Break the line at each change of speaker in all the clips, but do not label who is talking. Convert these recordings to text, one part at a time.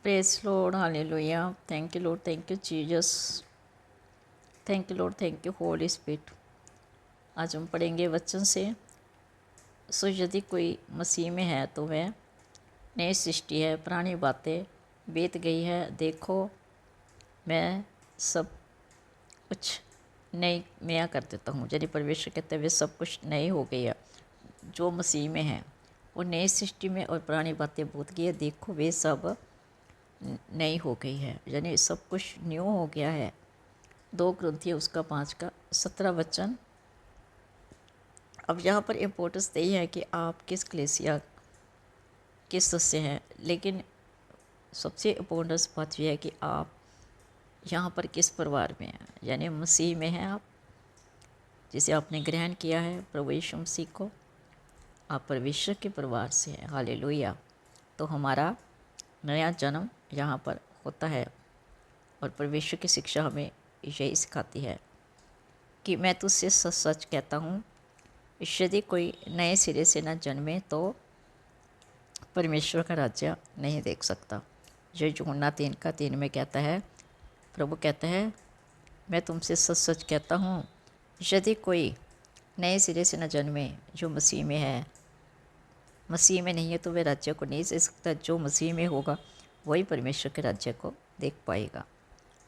Praise Lord, hallelujah. Thank you Lord, thank you Jesus, thank you Lord, thank you Holi spirit. आज हम पढ़ेंगे वचन से। सो यदि कोई मसीह में है तो वह नई सृष्टि है, पुरानी बातें बीत गई है, देखो मैं सब कुछ नई नया कर देता हूँ। यदि परमेश्वर कहते हुए सब कुछ नई हो गई है, जो मसीह में है वो नई सृष्टि में, और पुरानी बातें भूत गई है, देखो वे सब नई हो गई है, यानी सब कुछ न्यू हो गया है। 2 कुरिन्थियों उसका 5 का 17 वचन। अब यहाँ पर इम्पोर्टेंस नहीं है कि आप किस कलीसिया किस सदस्य हैं, लेकिन सबसे इम्पोर्टेंस बात यह है कि आप यहाँ पर किस परिवार में हैं, यानी मसीह में हैं आप, जिसे आपने ग्रहण किया है प्रभु यीशु मसीह को, आप परमेश्वर के परिवार से हैं। हालेलुया। तो हमारा नया जन्म यहाँ पर होता है, और परमेश्वर की शिक्षा हमें यही सिखाती है कि मैं तुझसे सच सच कहता हूँ, यदि कोई नए सिरे से न जन्मे तो परमेश्वर का राज्य नहीं देख सकता। जो यूहन्ना 3 का 3 में कहता है, प्रभु कहता है मैं तुमसे सच सच कहता हूँ, यदि कोई नए सिरे से न जन्मे, जो मसीह में है, मसीह में नहीं है तो वह राज्य को नहीं देख सकता। जो मसीह में होगा वही परमेश्वर के राज्य को देख पाएगा।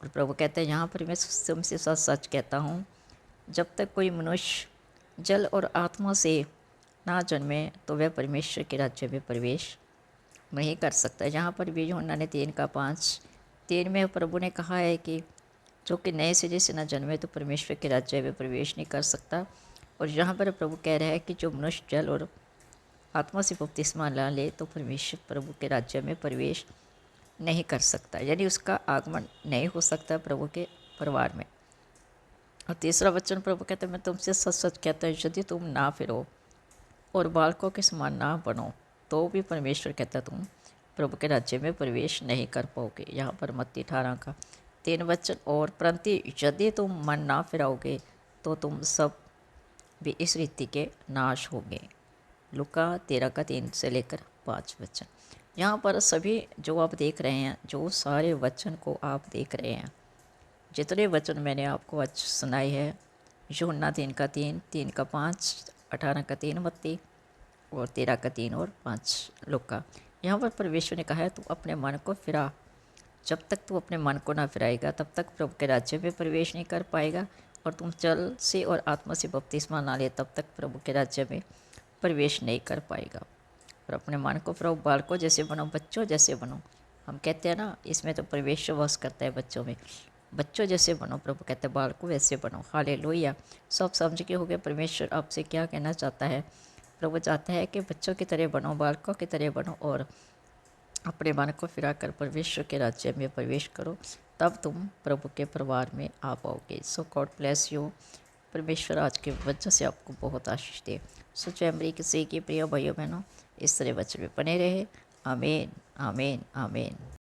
और प्रभु कहते हैं यहाँ पर मैं तुमसे सच सच कहता हूँ, जब तक कोई मनुष्य जल और आत्मा से ना जन्मे तो वह परमेश्वर के राज्य में प्रवेश नहीं कर सकता। यहाँ पर भी यूहन्ना ने 3 का 5 3 में प्रभु ने कहा है कि जो कि नए सिरे से न जन्मे तो परमेश्वर के राज्य में प्रवेश नहीं कर सकता। और यहाँ पर प्रभु कह रहा है कि जो मनुष्य जल और आत्मा से बपतिस्मा ला ले तो परमेश्वर प्रभु के राज्य में प्रवेश नहीं कर सकता, यानी उसका आगमन नहीं हो सकता प्रभु के परिवार में। और तीसरा वचन प्रभु कहते हैं मैं तुमसे सच सच कहता हूँ, यदि तुम ना फिरो और बालकों के समान ना बनो तो भी परमेश्वर कहता तुम प्रभु के राज्य में प्रवेश नहीं कर पाओगे। यहाँ पर मत्ती 18 का 3 वचन। और परंतु यदि तुम मन ना फिराओगे तो तुम सब भी इस रीति के नाश होंगे। लुका 13 का 3 से लेकर 5 वचन। यहाँ पर सभी जो आप देख रहे हैं, जो सारे वचन को आप देख रहे हैं, जितने वचन मैंने आपको आज सुनाए हैं, यूहन्ना 3 का 3, 3 का 5, 18 का 3 मत्ती, और 13 का 3 और 5 लुका। यहाँ पर परमेश्वर ने कहा है तू अपने मन को फिरा। जब तक तू अपने मन को ना फिराएगा तब तक प्रभु के राज्य में प्रवेश नहीं कर पाएगा। और तुम जल से और आत्मा से बपतिस्मा ना ले तब तक प्रभु के राज्य में प्रवेश नहीं कर पाएगा। और अपने मन को फिराओ, बालकों जैसे बनो, बच्चों जैसे बनो। हम कहते हैं ना, इसमें तो परमेश्वर वास करता है बच्चों में। बच्चों जैसे बनो, प्रभु कहते हैं बालकों वैसे बनो। हालेलुया। सब समझ के हो गए परमेश्वर आपसे क्या कहना चाहता है। प्रभु चाहता है कि बच्चों की तरह बनो, बालकों की तरह बनो, और अपने मन को फिरा कर परमेश्वर के राज्य में प्रवेश करो, तब तुम प्रभु के परिवार में आ पाओगे। सो गॉड ब्लेस यू। परमेश्वर आज के वचन से आपको बहुत आशीष दे। सो चैमरी किसी की प्रिय भाइयों बहनों, इस तरह वचन में बने रहे। आमीन, आमीन, आमीन।